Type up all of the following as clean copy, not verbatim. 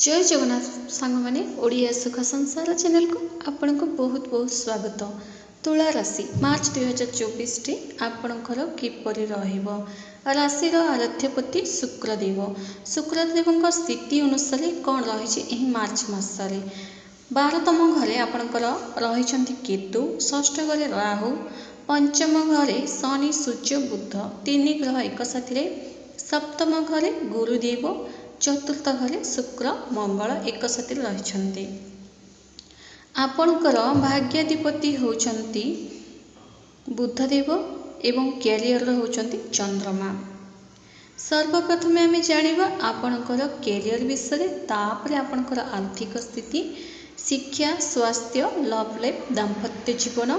जय जगन्नाथ सांग मैंने ओडिया सुख संसार चैनल को आपण को बहुत बहुत स्वागत। तुला राशि मार्च 2024 टी आपणकर किपरि रहिबो। राशि आराध्यपति शुक्रदेव। शुक्रदेव स्थिति अनुसार कौन रही एही मार्च मासरे 12तम घरे आपणकर रहिछंती केतु, षष्ठ घरे राहु, पंचम घरे शनि सूर्य बुध तीन ग्रह एक साथी, सप्तम घरे गुरुदेव, चतुर्थ घरे शुक्र मंगल एक साथी रही। आपणकर भाग्याधिपति होचंती बुधदेव एवं कैरियर होचंती चंद्रमा। सर्वप्रथम आम जानिबा आपणकर कैरियर विषय, तापर आपणकर आर्थिक स्थिति, शिक्षा, स्वास्थ्य, लव लाइफ, दाम्पत्य जीवन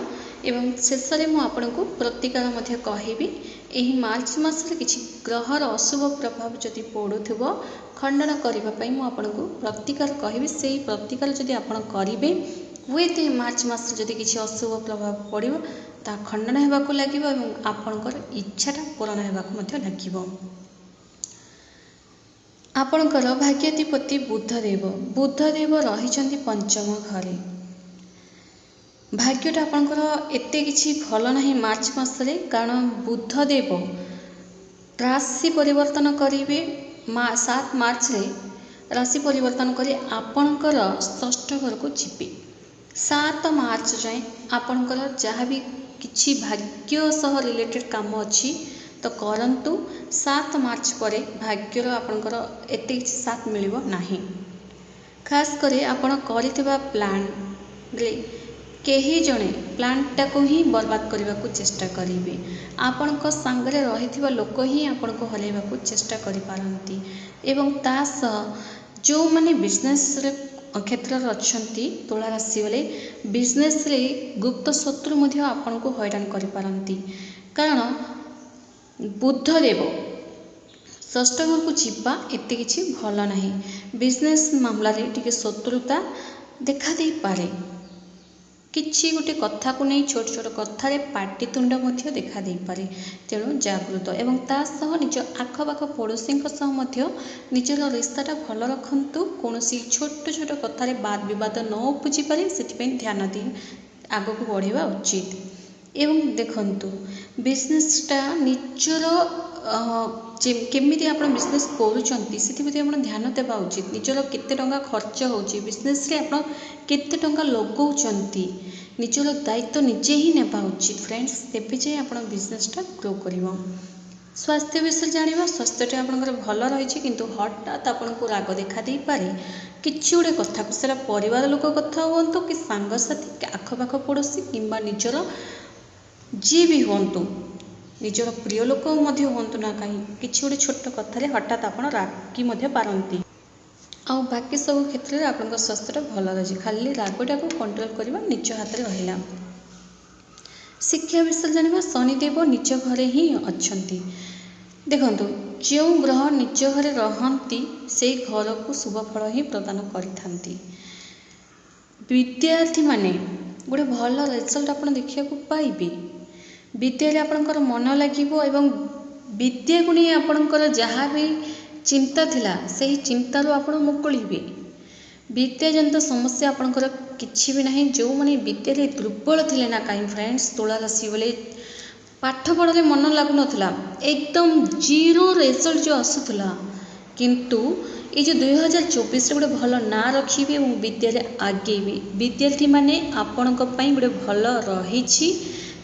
एवं शेष में आपको प्रतिकार मध्य कहबी। एही मार्च मासरे किछि ग्रहर अशुभ प्रभाव जदि पड़ुथिबो खंडन करने आपको प्रतिकार कहबी। से प्रतिकार जदि आपण करेंगे हुए तो मार्च मास जदि किछि अशुभ प्रभाव पड़ो ता खंडन होगाकू लगे और आपणकर इच्छाटा पूरण होगाकू लगे। आपणकर भाग्याधिपति बुधदेव। बुधदेव रही पंचम घरे। भाग्यटा आपणकर एते किछि भल नहीं मार्च मासरे, कारण बुधदेव राशि परिवर्तन करेंगे 7 मार्च रे राशि परिवर्तन करी आपणकर षष्ठ घर को जीवे। 7 मार्च जाए आपणकर जहाँ भी किछि भाग्य सह रिलेटेड काम अच्छी तो करंतु। 7 मार्च पर भाग्यर आपणकर एते किछि साथ मिलिबो नाही। खास करे आपण करितबा प्लान रे केही जणे प्लानटा को ही बर्बाद करने को चेष्टा करेंगे। आपण सांगरे रहिथिबा लोक ही आपण को हरैबा को चेष्टा करि पारंती। एवं तास जो माने बिजनेस रे क्षेत्र अच्छी तुला राशि वाले बिजनेस रे गुप्त शत्रु मध्य आपण को हैरान करि पारंती, कारण बुधदेव षष्ठ घर को जीवा एते किछि भल नाही। बिजनेस मामला रे टिके शत्रुता देखा दे पारे। किछि गोटे कथा को नहीं छोट छोट कथार पाटितुंड मध्य देखा दे पारे। तेणु जागृत एवं ता सह निज आखपाख पड़ोशी निजर रिश्ताटा भल रखु। कौन छोट छोट कथार वाद विवाद न उपजी पारे से ध्यान दी आग को बढ़ावा उचित। एवं देखंतु बिजनेसटा निजर केमिति आप बिजनेस करूचंती सेति आप ध्यान देवा उचित। निजर केते टंका खर्च होची बिजनेस रे आप केते टंका लगौचंती निजर दायित्व निजे ही नेबा उचित फ्रेंड्स, तेबे जे आप बिजनेसटा ग्रो करिवो। स्वास्थ्य विषय जानिबा। स्वास्थ्यटा आपनकर भल रही किंतु हठात आपको राग देखा दे पारे। किछि गोटे कथा को सेरा परिवार लोक कथा हुंतु कि सांगसाथी आखपाख पड़ोशी किंबा निजर जी भी हुंतु निजर प्रिय लोक मध्य हुंतु ना कहीं किछि गोटे छोट कथारे हठात आपण रागी मध्य पारंती। आ बाकी सब क्षेत्र में आपन स्वास्थ्यटा भल रही, खाली रागटा को कंट्रोल करवा निज हाथ में रहिला। शिक्षा विषय जानिबा। शनिदेव निज घरे ही अच्छंती। देखंतु जो ग्रह निज घरे रहंती से घर को शुभ फल ही प्रदान करिथांती। विद्यार्थी माने गोटे भल रिजल्ट आपन देखिया को पाइबे। विद्या आपणकर मन लगे एवं विद्या को नहीं आपणकर जहाँ भी चिंता थिला सही चिंतार आपण मुकुलिबे। विद्या जनित समस्या आपणकर किछि भी नहीं। जो माने विद्या रे दुर्बल थिले ना कहीं फ्रेंड्स तुला राशि वाले पाठ पढ़ारे मन लागु नथिला, एकदम जीरो रिजल्ट जो आसुला, किंतु ये जो 2024 गोटे भल ना रखिबे और विद्या रे आगेबे। विद्यार्थी माने आपणक पई गोटे भल रहिछि।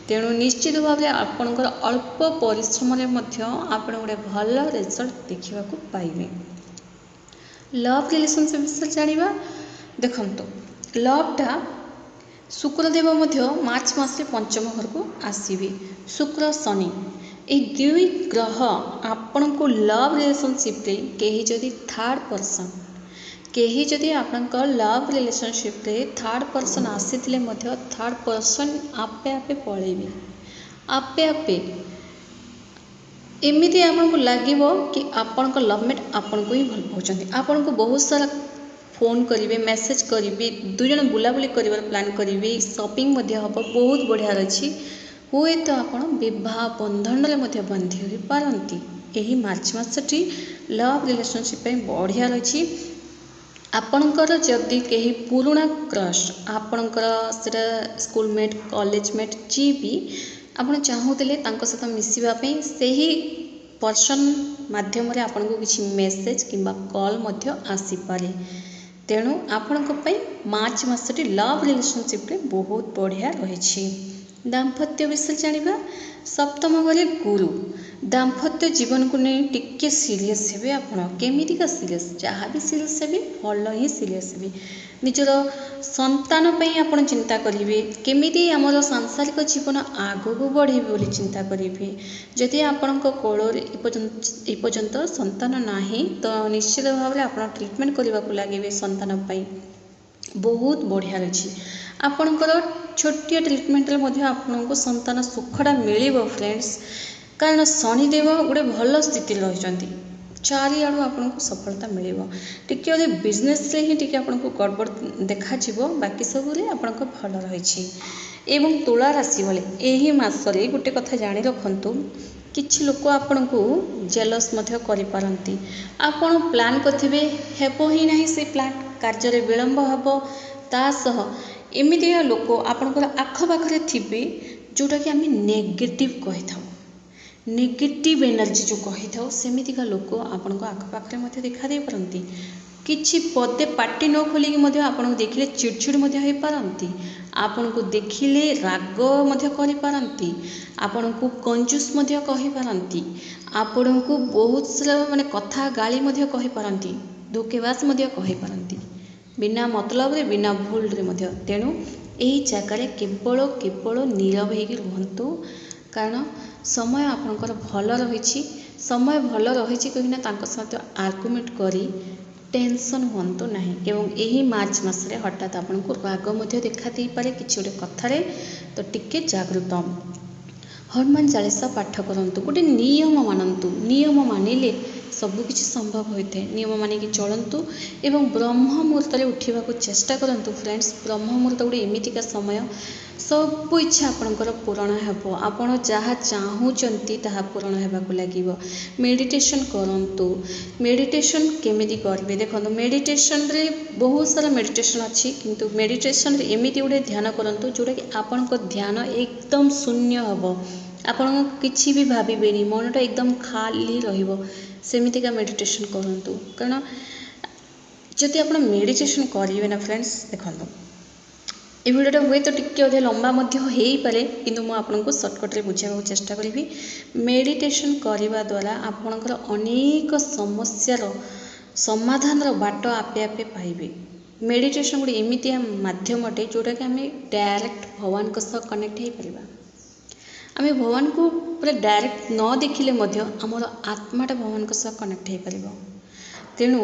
तेणु निश्चित भाव में आपणकर अल्प परिश्रम आप गोटे भल रिजल्ट देखा पाइबे। लव रिलेशनशिप विषय जानिबा। देखंतु लवटा शुक्रदेव मार्च मास पंचम घर को आसीबे। शुक्र शनि ए दुई ग्रह आपण को लव रिलेशनशिप रे कहीं जदि थर्ड पर्सन कहीं जदि आपन लव रिलेशनशिप रे थर्ड पर्सन आसी थर्ड पर्सन आपे आपे पलैबे। आपे आपे एमती आपको लगे कि आपण लवमेट आपन को ही भल पाँच। आपन को बहुत सारा फोन करेंगे, मेसेज करेंगे, दुई जन बुलाबुली कर प्लान करेंगे, शॉपिंग हम बहुत बढ़िया रही। हुए तो आप विवाह बंधन में बांधि हो पारती। यही मार्च मासटी लव रिलेशनशिप बढ़िया रही। ଆପଣଙ୍କର ଯଦି କେହି ପୁରୁଣା କ୍ରସ୍ ଆପଣଙ୍କର ସେଟା ସ୍କୁଲମେଟ୍ କଲେଜମେଟ୍ ଯିଏ ବି ଆପଣ ଚାହୁଁଥିଲେ ତାଙ୍କ ସହିତ ମିଶିବା ପାଇଁ ସେହି ପର୍ସନ୍ ମାଧ୍ୟମରେ ଆପଣଙ୍କୁ କିଛି ମେସେଜ୍ କିମ୍ବା କଲ୍ ମଧ୍ୟ ଆସିପାରେ। ତେଣୁ ଆପଣଙ୍କ ପାଇଁ ମାର୍ଚ୍ଚ ମାସଟି ଲଭ୍ ରିଲେସନସିପ୍ରେ ବହୁତ ବଢ଼ିଆ ରହିଛି। ଦାମ୍ପତ୍ୟ ବିଷୟରେ ଜାଣିବା। ସପ୍ତମ ଘରେ ଗୁରୁ ଦାମ୍ପତ୍ୟ ଜୀବନକୁ ନେଇ ଟିକେ ସିରିୟସ୍ ହେବେ ଆପଣ। କେମିତିକା ସିରିୟସ୍? ଯାହା ବି ସିରିୟସ୍ ହେବେ ଭଲ ହିଁ ସିରିୟସ୍ ହେବେ। ନିଜର ସନ୍ତାନ ପାଇଁ ଆପଣ ଚିନ୍ତା କରିବେ। କେମିତି ଆମର ସାଂସାରିକ ଜୀବନ ଆଗକୁ ବଢ଼ିବେ ବୋଲି ଚିନ୍ତା କରିବେ। ଯଦି ଆପଣଙ୍କ କୋଳରେ ଏପର୍ଯ୍ୟନ୍ତ ସନ୍ତାନ ନାହିଁ ତ ନିଶ୍ଚିତ ଭାବରେ ଆପଣ ଟ୍ରିଟମେଣ୍ଟ କରିବାକୁ ଲାଗିବେ ସନ୍ତାନ ପାଇଁ। ବହୁତ ବଢ଼ିଆ ରହିଛି। ଆପଣଙ୍କର ଛୋଟିଆ ଟ୍ରିଟମେଣ୍ଟରେ ମଧ୍ୟ ଆପଣଙ୍କୁ ସନ୍ତାନ ସୁଖଟା ମିଳିବ ଫ୍ରେଣ୍ଡସ୍। କାରଣ ଶନିଦେବ ଗୋଟେ ଭଲ ସ୍ଥିତିରେ ରହିଛନ୍ତି। ଚାରିଆଡ଼ୁ ଆପଣଙ୍କୁ ସଫଳତା ମିଳିବ। ଟିକେ ଯଦି ବିଜନେସ୍ରେ ହିଁ ଟିକେ ଆପଣଙ୍କୁ ଗଡ଼ବଡ଼ ଦେଖାଯିବ, ବାକି ସବୁରେ ଆପଣଙ୍କ ଭଲ ରହିଛି। ଏବଂ ତୁଳା ରାଶି ଭଳି ଏହି ମାସରେ ଗୋଟେ କଥା ଜାଣି ରଖନ୍ତୁ, କିଛି ଲୋକ ଆପଣଙ୍କୁ ଜେଲସ୍ ମଧ୍ୟ କରିପାରନ୍ତି। ଆପଣ ପ୍ଲାନ୍ କରିଥିବେ, ହେବ ହିଁ ନାହିଁ ସେ ପ୍ଲାନ୍, କାର୍ଯ୍ୟରେ ବିଳମ୍ବ ହେବ। ତା ସହ ଏମିତିଆ ଲୋକ ଆପଣଙ୍କର ଆଖପାଖରେ ଥିବେ ଯେଉଁଟାକି ଆମେ ନେଗେଟିଭ୍ କହିଥାଉ। ନେଗେଟିଭ୍ ଏନର୍ଜି ଯେଉଁ କହିଥାଉ, ସେମିତିକା ଲୋକ ଆପଣଙ୍କ ଆଖପାଖରେ ମଧ୍ୟ ଦେଖାଦେଇପାରନ୍ତି। କିଛି ପଦେ ପାଟି ନ ଖୋଲିକି ମଧ୍ୟ ଆପଣଙ୍କୁ ଦେଖିଲେ ଚିଡ଼ଚିଡ଼ ମଧ୍ୟ ହୋଇପାରନ୍ତି। ଆପଣଙ୍କୁ ଦେଖିଲେ ରାଗ ମଧ୍ୟ କରିପାରନ୍ତି। ଆପଣଙ୍କୁ କଞ୍ଜୁସ୍ ମଧ୍ୟ କହିପାରନ୍ତି। ଆପଣଙ୍କୁ ବହୁତ ସାରା କଥା ଗାଳି ମଧ୍ୟ କହିପାରନ୍ତି। ଧୋକେବାଜ ମଧ୍ୟ କହିପାରନ୍ତି। ବିନା ମତଲବରେ ବିନା ଭୁଲରେ ମଧ୍ୟ। ତେଣୁ ଏହି ଜାଗାରେ କେବଳ ନୀରବ ହେଇକି ରୁହନ୍ତୁ। କାରଣ ସମୟ ଆପଣଙ୍କର ଭଲ ରହିଛି। ସମୟ ଭଲ ରହିଛି କାହିଁକିନା ତାଙ୍କ ସହିତ ଆର୍ଗୁମେଣ୍ଟ କରି ଟେନସନ୍ ହୁଅନ୍ତୁ ନାହିଁ। ଏବଂ ଏହି ମାର୍ଚ୍ଚ ମାସରେ ହଠାତ୍ ଆପଣଙ୍କୁ ରାଗ ମଧ୍ୟ ଦେଖା ଦେଇପାରେ କିଛି ଗୋଟେ କଥାରେ, ତ ଟିକେ ଜାଗୃତ। ହନୁମାନ ଚାଳିଶା ପାଠ କରନ୍ତୁ। ଗୋଟେ ନିୟମ ମାନନ୍ତୁ। ନିୟମ ମାନିଲେ ସବୁକିଛି ସମ୍ଭବ ହୋଇଥାଏ। ନିୟମ ମାନିକି ଚଳନ୍ତୁ ଏବଂ ବ୍ରହ୍ମ ମୁହୂର୍ତ୍ତରେ ଉଠିବାକୁ ଚେଷ୍ଟା କରନ୍ତୁ ଫ୍ରେଣ୍ଡସ୍। ବ୍ରହ୍ମ ମୁହୂର୍ତ୍ତ ଗୋଟେ ଏମିତିକା ସମୟ, ସବୁ ଇଚ୍ଛା ଆପଣଙ୍କର ପୂରଣ ହେବ। ଆପଣ ଯାହା ଚାହୁଁଛନ୍ତି ତାହା ପୂରଣ ହେବାକୁ ଲାଗିବ। ମେଡ଼ିଟେସନ୍ କରନ୍ତୁ। ମେଡ଼ିଟେସନ୍ କେମିତି କରିବେ ଦେଖନ୍ତୁ, ମେଡ଼ିଟେସନ୍ରେ ବହୁତ ସାରା ମେଡ଼ିଟେସନ୍ ଅଛି, କିନ୍ତୁ ମେଡ଼ିଟେସନ୍ରେ ଏମିତି ଗୋଟେ ଧ୍ୟାନ କରନ୍ତୁ ଯେଉଁଟାକି ଆପଣଙ୍କ ଧ୍ୟାନ ଏକଦମ ଶୂନ୍ୟ ହେବ। ଆପଣ କିଛି ବି ଭାବିବେନି, ମନଟା ଏକଦମ ଖାଲି ରହିବ। ସେମିତିକା ମେଡ଼ିଟେସନ୍ କରନ୍ତୁ। କାରଣ ଯଦି ଆପଣ ମେଡ଼ିଟେସନ୍ କରିବେ ନା ଫ୍ରେଣ୍ଡସ୍, ଦେଖନ୍ତୁ ଏ ଭିଡ଼ିଓଟା ହୁଏତ ଟିକେ ଅଧିକ ଲମ୍ବା ମଧ୍ୟ ହେଇପାରେ, କିନ୍ତୁ ମୁଁ ଆପଣଙ୍କୁ ସର୍ଟକଟ୍ରେ ବୁଝାଇବାକୁ ଚେଷ୍ଟା କରିବି। ମେଡ଼ିଟେସନ୍ କରିବା ଦ୍ୱାରା ଆପଣଙ୍କର ଅନେକ ସମସ୍ୟାର ସମାଧାନର ବାଟ ଆପେ ଆପେ ପାଇବେ। ମେଡ଼ିଟେସନ୍ ଗୋଟେ ଏମିତିଆ ମାଧ୍ୟମଟେ ଯେଉଁଟାକି ଆମେ ଡାଇରେକ୍ଟ ଭଗବାନଙ୍କ ସହ କନେକ୍ଟ ହେଇପାରିବା। ଆମେ ଭଗବାନଙ୍କୁ ପୁରା ଡାଇରେକ୍ଟ ନ ଦେଖିଲେ ମଧ୍ୟ ଆମର ଆତ୍ମାଟା ଭଗବାନଙ୍କ ସହ କନେକ୍ଟ ହେଇପାରିବ। ତେଣୁ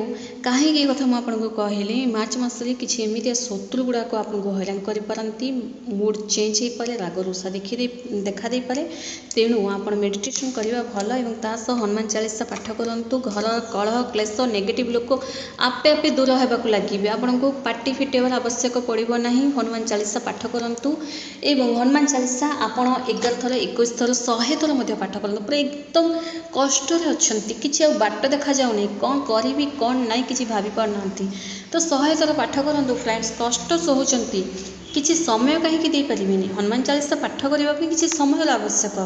କାହିଁକି ଏ କଥା ମୁଁ ଆପଣଙ୍କୁ କହିଲି, ମାର୍ଚ୍ଚ ମାସରେ କିଛି ଏମିତିଆ ଶତ୍ରୁ ଗୁଡ଼ାକ ଆପଣଙ୍କୁ ହଇରାଣ କରିପାରନ୍ତି। ମୁଡ୍ ଚେଞ୍ଜ ହେଇପାରେ, ରାଗ ରୁଷା ଦେଖା ଦେଇପାରେ। ତେଣୁ ଆପଣ ମେଡ଼ିଟେସନ୍ କରିବା ଭଲ ଏବଂ ତା ସହ ହନୁମାନ ଚାଳିଶା ପାଠ କରନ୍ତୁ। ଘର କଳହ କ୍ଲେଶ ନେଗେଟିଭ୍ ଲୋକ ଆପେ ଆପେ ଦୂର ହେବାକୁ ଲାଗିବେ। ଆପଣଙ୍କୁ ପାଟି ଫିଟେଇବାର ଆବଶ୍ୟକ ପଡ଼ିବ ନାହିଁ। ହନୁମାନ ଚାଳିଶା ପାଠ କରନ୍ତୁ ଏବଂ ହନୁମାନ ଚାଳିଶା ଆପଣ 11 ଥର 21 ଥର 100 ଥର ମଧ୍ୟ ପାଠ କରନ୍ତୁ। ପୁରା ଏକଦମ କଷ୍ଟରେ ଅଛନ୍ତି, କିଛି ଆଉ ବାଟ ଦେଖାଯାଉନି, କ'ଣ କରିବି କ'ଣ ନାହିଁ କିଛି ଭାବି ପାରୁନାହାନ୍ତି, ତ 100 ଥର ପାଠ କରନ୍ତୁ ଫ୍ରେଣ୍ଡସ୍। କଷ୍ଟ ସହୁଛନ୍ତି, କିଛି ସମୟ କାହିଁକି ଦେଇପାରିବେନି? ହନୁମାନ ଚାଳିଶା ପାଠ କରିବା ପାଇଁ କିଛି ସମୟର ଆବଶ୍ୟକ।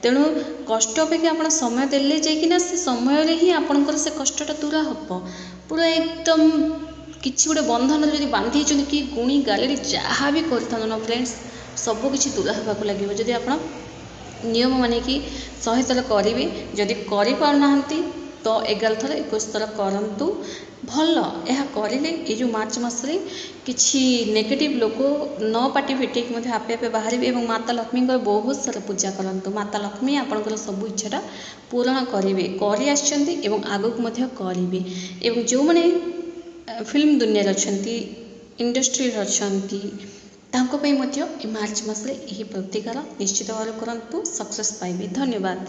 ତେଣୁ କଷ୍ଟ ଅପେକ୍ଷା ଆପଣ ସମୟ ଦେଲେ ଯାଇକିନା ସେ ସମୟରେ ହିଁ ଆପଣଙ୍କର ସେ କଷ୍ଟଟା ଦୂର ହେବ। ପୁରା ଏକଦମ କିଛି ଗୋଟେ ବନ୍ଧନରେ ଯଦି ବାନ୍ଧି ହେଇଛନ୍ତି, କି ଗୁଣି ଗାଲେଡ଼ି ଯାହା ବି କରିଥାନ୍ତୁ ନା ଫ୍ରେଣ୍ଡସ୍, ସବୁକିଛି ଦୂର ହେବାକୁ ଲାଗିବ ଯଦି ଆପଣ ନିୟମ ମାନିକି 100 ଥର କରିବେ। ଯଦି କରିପାରୁନାହାନ୍ତି ତ 11 ଥର 21 ଥର କରନ୍ତୁ। ଭଲ, ଏହା କରିଲେ ଏଇ ଯେଉଁ ମାର୍ଚ୍ଚ ମାସରେ କିଛି ନେଗେଟିଭ୍ ଲୋକ ନ ପାଟି ଫିଟେଇକି ମଧ୍ୟ ଆପେ ଆପେ ବାହାରିବେ। ଏବଂ ମାତା ଲକ୍ଷ୍ମୀଙ୍କର ବହୁତ ସାରା ପୂଜା କରନ୍ତୁ। ମାତା ଲକ୍ଷ୍ମୀ ଆପଣଙ୍କର ସବୁ ଇଚ୍ଛାଟା ପୂରଣ କରିବେ, କରି ଆସିଛନ୍ତି ଏବଂ ଆଗକୁ ମଧ୍ୟ କରିବେ। ଏବଂ ଯେଉଁମାନେ ଫିଲ୍ମ ଦୁନିଆରେ ଅଛନ୍ତି, ଇଣ୍ଡଷ୍ଟ୍ରିରେ ଅଛନ୍ତି, ତାଙ୍କ ପାଇଁ ମଧ୍ୟ ଏ ମାର୍ଚ୍ଚ ମାସରେ ଏହି ପ୍ରତିକାର ନିଶ୍ଚିତ ଭାବରେ କରନ୍ତୁ, ସକ୍ସେସ୍ ପାଇବେ। ଧନ୍ୟବାଦ।